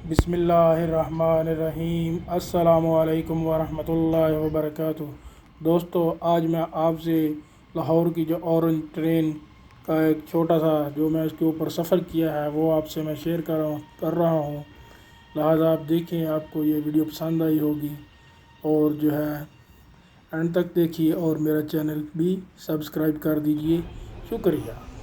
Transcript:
बिस्मिल्लाहिर्रहमानिर्रहीम। अस्सलामुअलैकुम वरहमतुल्लाहि वबरकातुह। दोस्तों, आज मैं आपसे लाहौर की जो ऑरेंज ट्रेन का एक छोटा सा जो मैं इसके ऊपर सफ़र किया है वो आपसे मैं शेयर कर रहा हूँ। लिहाजा आप देखें, आपको ये वीडियो पसंद आई होगी और जो है एंड तक देखिए और मेरा चैनल भी सब्सक्राइब कर दीजिए। शुक्रिया।